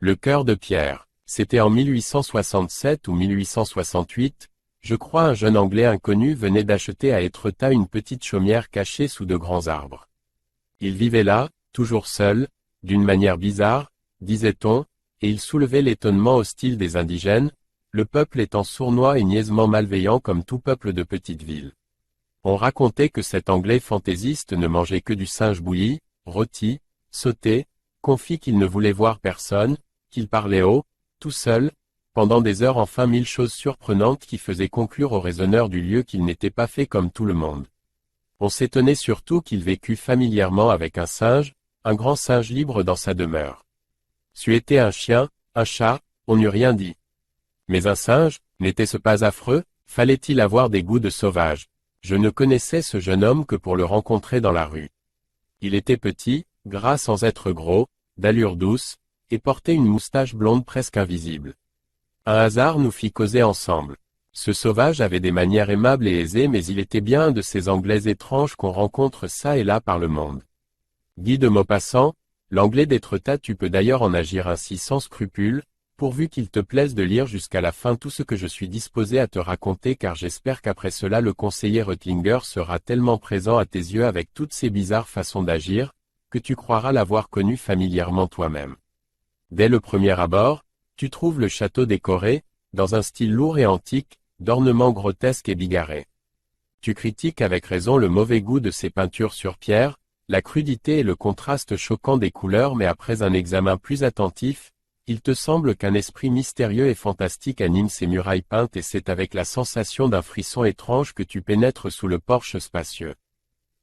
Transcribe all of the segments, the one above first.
Le cœur de pierre. C'était en 1867 ou 1868, je crois un jeune Anglais inconnu venait d'acheter à Étretat une petite chaumière cachée sous de grands arbres. Il vivait là, toujours seul, d'une manière bizarre, disait-on, et il soulevait l'étonnement hostile des indigènes, le peuple étant sournois et niaisement malveillant comme tout peuple de petite ville. On racontait que cet Anglais fantaisiste ne mangeait que du singe bouilli, rôti, sauté, confit qu'il ne voulait voir personne, qu'il parlait haut, tout seul, pendant des heures enfin mille choses surprenantes qui faisaient conclure aux raisonneurs du lieu qu'il n'était pas fait comme tout le monde. On s'étonnait surtout qu'il vécût familièrement avec un singe, un grand singe libre dans sa demeure. C'eût été un chien, un chat, on n'eût rien dit. Mais un singe, n'était-ce pas affreux, fallait-il avoir des goûts de sauvage? Je ne connaissais ce jeune homme que pour le rencontrer dans la rue. Il était petit, gras sans être gros, d'allure douce, et portait une moustache blonde presque invisible. Un hasard nous fit causer ensemble. Ce sauvage avait des manières aimables et aisées mais il était bien un de ces Anglais étranges qu'on rencontre çà et là par le monde. Guy de Maupassant, l'Anglais d'Étretat tu peux d'ailleurs en agir ainsi sans scrupule, pourvu qu'il te plaise de lire jusqu'à la fin tout ce que je suis disposé à te raconter car j'espère qu'après cela le conseiller Reutlinger sera tellement présent à tes yeux avec toutes ses bizarres façons d'agir, que tu croiras l'avoir connu familièrement toi-même. Dès le premier abord, tu trouves le château décoré, dans un style lourd et antique, d'ornements grotesques et bigarrés. Tu critiques avec raison le mauvais goût de ces peintures sur pierre, la crudité et le contraste choquant des couleurs mais après un examen plus attentif, il te semble qu'un esprit mystérieux et fantastique anime ces murailles peintes et c'est avec la sensation d'un frisson étrange que tu pénètres sous le porche spacieux.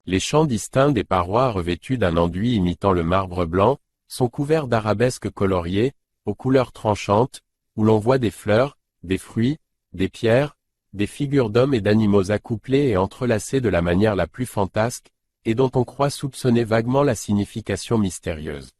Les champs distincts des parois revêtues d'un enduit imitant le marbre blanc, sont couverts d'arabesques coloriées, aux couleurs tranchantes, où l'on voit des fleurs, des fruits, des pierres, des figures d'hommes et d'animaux accouplées et entrelacées de la manière la plus fantasque, et dont on croit soupçonner vaguement la signification mystérieuse.